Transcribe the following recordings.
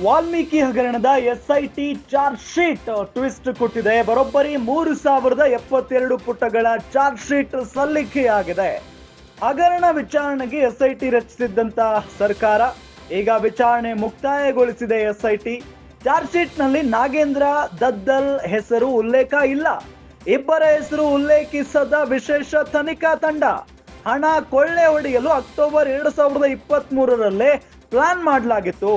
ವಾಲ್ಮೀಕಿ ಹಗರಣದ SIT charge sheet twist ಕೊಟ್ಟಿದೆ. ಬರೋಬ್ಬರಿ 3072 ಪುಟಗಳ ಚಾರ್ಜ್ ಶೀಟ್ ಸಲ್ಲಿಕೆಯಾಗಿದೆ. ಹಗರಣ ವಿಚಾರಣೆಗೆ ಎಸ್ಐಟಿ ರಚಿಸಿದ್ದಂತ ಸರ್ಕಾರ ಈಗ ವಿಚಾರಣೆ ಮುಕ್ತಾಯಗೊಳಿಸಿದೆ. ಎಸ್ಐಟಿ ಚಾರ್ಜ್ ಶೀಟ್ ನಲ್ಲಿ ನಾಗೇಂದ್ರ ದದ್ದಲ್ ಹೆಸರು ಉಲ್ಲೇಖ ಇಲ್ಲ. ಇಬ್ಬರ ಹೆಸರು ಉಲ್ಲೇಖಿಸದ ವಿಶೇಷ ತನಿಖಾ ತಂಡ. ಹಣ ಕೊಳ್ಳೆ ಹೊಡೆಯಲು ಅಕ್ಟೋಬರ್ 2023 ಪ್ಲಾನ್ ಮಾಡಲಾಗಿತ್ತು.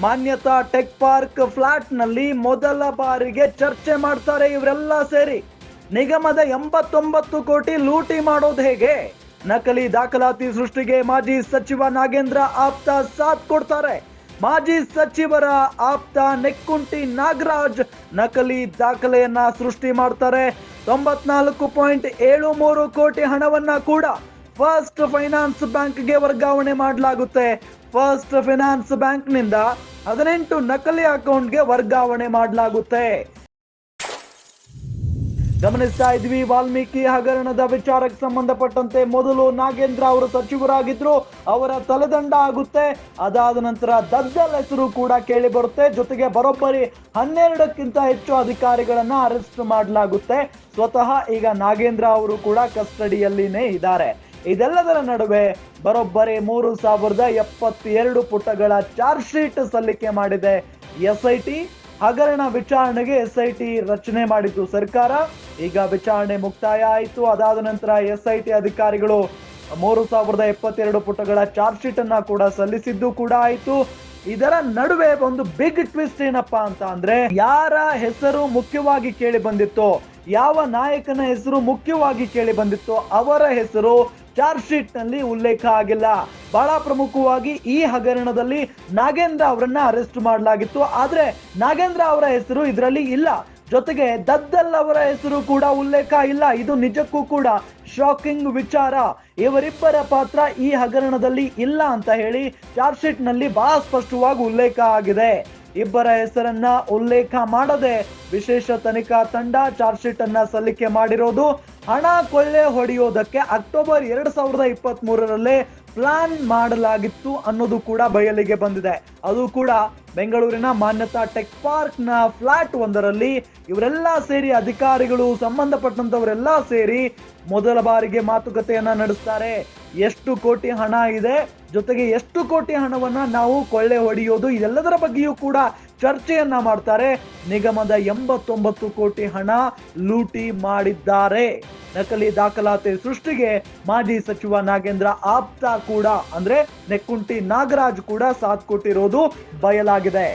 ಮಾನ್ಯತಾ ಟೆಕ್ ಪಾರ್ಕ್ ಫ್ಲಾಟ್ ನಲ್ಲಿ ಮೊದಲ ಬಾರಿಗೆ ಚರ್ಚೆ ಮಾಡ್ತಾರೆ ಇವರೆಲ್ಲ ಸೇರಿ. ನಿಗಮದ 89 ಕೋಟಿ ಲೂಟಿ ಮಾಡೋದು ಹೇಗೆ? ನಕಲಿ ದಾಖಲಾತಿ ಸೃಷ್ಟಿಗೆ ಮಾಜಿ ಸಚಿವ ನಾಗೇಂದ್ರ ಆಪ್ತ ಸಾಥ್ ಕೊಡ್ತಾರೆ. ಮಾಜಿ ಸಚಿವರ ಆಪ್ತ ನೆಕ್ಕುಂಟಿ ನಾಗರಾಜ್ ನಕಲಿ ದಾಖಲೆಯನ್ನ ಸೃಷ್ಟಿ ಮಾಡ್ತಾರೆ. 94.73 ಕೋಟಿ ಹಣವನ್ನ ಕೂಡ ಫಸ್ಟ್ ಫೈನಾನ್ಸ್ ಬ್ಯಾಂಕ್ಗೆ ವರ್ಗಾವಣೆ ಮಾಡಲಾಗುತ್ತೆ. ಫಸ್ಟ್ ಫೈನಾನ್ಸ್ ಬ್ಯಾಂಕ್ ನಿಂದ 18 ನಕಲಿ ಅಕೌಂಟ್ಗೆ ವರ್ಗಾವಣೆ ಮಾಡಲಾಗುತ್ತೆ. ಗಮನಿಸ್ತಾ ಇದ್ವಿ, ವಾಲ್ಮೀಕಿ ಹಗರಣದ ವಿಚಾರಕ್ಕೆ ಸಂಬಂಧಪಟ್ಟಂತೆ ಮೊದಲು ನಾಗೇಂದ್ರ ಅವರು ಸಚಿವರಾಗಿದ್ರು, ಅವರ ತಲೆದಂಡ ಆಗುತ್ತೆ. ಅದಾದ ನಂತರ ದದ್ದಲ್ ಹೆಸರು ಕೂಡ ಕೇಳಿ ಬರುತ್ತೆ. ಜೊತೆಗೆ ಬರೋಬ್ಬರಿ 12ಕ್ಕಿಂತ ಹೆಚ್ಚು ಅಧಿಕಾರಿಗಳನ್ನ ಅರೆಸ್ಟ್ ಮಾಡಲಾಗುತ್ತೆ. ಸ್ವತಃ ಈಗ ನಾಗೇಂದ್ರ ಅವರು ಕೂಡ ಕಸ್ಟಡಿಯಲ್ಲಿನೇ ಇದ್ದಾರೆ. ಇದೆಲ್ಲದರ ನಡುವೆ ಬರೋಬ್ಬರಿ 3072 ಪುಟಗಳ ಚಾರ್ಜ್ ಶೀಟ್ ಸಲ್ಲಿಕೆ ಮಾಡಿದೆ ಎಸ್ಐಟಿ. ಹಗರಣ ವಿಚಾರಣೆಗೆ ಎಸ್ಐಟಿ ರಚನೆ ಮಾಡಿದ್ದು ಸರ್ಕಾರ. ಈಗ ವಿಚಾರಣೆ ಮುಕ್ತಾಯ ಆಯಿತು. ಅದಾದ ನಂತರ ಎಸ್ಐಟಿ ಅಧಿಕಾರಿಗಳು 3072 ಪುಟಗಳ ಚಾರ್ಜ್ ಶೀಟ್ ಅನ್ನ ಕೂಡ ಸಲ್ಲಿಸಿದ್ದು ಕೂಡ ಆಯಿತು. ಇದರ ನಡುವೆ ಒಂದು ಬಿಗ್ ಟ್ವಿಸ್ಟ್ ಏನಪ್ಪಾ ಅಂತ ಅಂದ್ರೆ, ಯಾರ ಹೆಸರು ಮುಖ್ಯವಾಗಿ ಕೇಳಿ ಬಂದಿತ್ತೋ, ಯಾವ ನಾಯಕನ ಹೆಸರು ಮುಖ್ಯವಾಗಿ ಕೇಳಿ ಬಂದಿತ್ತೋ ಅವರ ಹೆಸರು ಚಾರ್ಜ್ ಶೀಟ್ ನಲ್ಲಿ ಉಲ್ಲೇಖ ಆಗಿಲ್ಲ. ಬಹಳ ಪ್ರಮುಖವಾಗಿ ಈ ಹಗರಣದಲ್ಲಿ ನಾಗೇಂದ್ರ ಅವರನ್ನ ಅರೆಸ್ಟ್ ಮಾಡಲಾಗಿತ್ತು, ಆದ್ರೆ ನಾಗೇಂದ್ರ ಅವರ ಹೆಸರು ಇದರಲ್ಲಿ ಇಲ್ಲ. ಜೊತೆಗೆ ದದ್ದಲ್ ಅವರ ಹೆಸರು ಕೂಡ ಉಲ್ಲೇಖ ಇಲ್ಲ. ಇದು ನಿಜಕ್ಕೂ ಕೂಡ ಶಾಕಿಂಗ್ ವಿಚಾರ. ಇವರಿಬ್ಬರ ಪಾತ್ರ ಈ ಹಗರಣದಲ್ಲಿ ಇಲ್ಲ ಅಂತ ಹೇಳಿ ಚಾರ್ಜ್ ಶೀಟ್ ನಲ್ಲಿ ಬಹಳ ಸ್ಪಷ್ಟವಾಗಿ ಉಲ್ಲೇಖ ಆಗಿದೆ. ಇಬ್ಬರ ಹೆಸರನ್ನ ಉಲ್ಲೇಖ ಮಾಡದೆ ವಿಶೇಷ ತನಿಖಾ ತಂಡ ಚಾರ್ಜ್ ಶೀಟ್ ಅನ್ನ ಸಲ್ಲಿಕೆ ಮಾಡಿರೋದು. ಹಣ ಕೊಳ್ಳೆ ಹೊಡೆಯೋದಕ್ಕೆ ಅಕ್ಟೋಬರ್ 2023 ಪ್ಲಾನ್ ಮಾಡಲಾಗಿತ್ತು ಅನ್ನೋದು ಕೂಡ ಬಯಲಿಗೆ ಬಂದಿದೆ. ಅದು ಕೂಡ ಬೆಂಗಳೂರಿನ ಮಾನ್ಯತಾ ಟೆಕ್ ಪಾರ್ಕ್ ನ ಫ್ಲಾಟ್ ಒಂದರಲ್ಲಿ ಇವರೆಲ್ಲ ಸೇರಿ, ಅಧಿಕಾರಿಗಳು ಸಂಬಂಧಪಟ್ಟಂತವರೆಲ್ಲ ಸೇರಿ ಮೊದಲ ಬಾರಿಗೆ ಮಾತುಕತೆಯನ್ನ ನಡೆಸ್ತಾರೆ. ಎಷ್ಟು ಕೋಟಿ ಹಣ ಇದೆ, ಜೊತೆಗೆ ಎಷ್ಟು ಕೋಟಿ ಹಣವನ್ನ ನಾವು ಕೊಳ್ಳೆ ಹೊಡೆಯೋದು, ಇದೆಲ್ಲದರ ಬಗ್ಗೆಯೂ ಕೂಡ ಚರ್ಚೆಯನ್ನ ಮಾಡ್ತಾರೆ. ನಿಗಮದ 89 ಕೋಟಿ ಹಣ ಲೂಟಿ ಮಾಡಿದ್ದಾರೆ. ನಕಲಿ ದಾಖಲಾತಿ ಸೃಷ್ಟಿಗೆ ಮಾಜಿ ಸಚಿವ ನಾಗೇಂದ್ರ ಆಪ್ತ ಕೂಡ ಅಂದ್ರೆ ನೆಕ್ಕುಂಟಿ ನಾಗರಾಜ್ ಕೂಡ ಸಾಥ್ ಕೊಟ್ಟಿರೋದು ಬಯಲಾಗಿದೆ.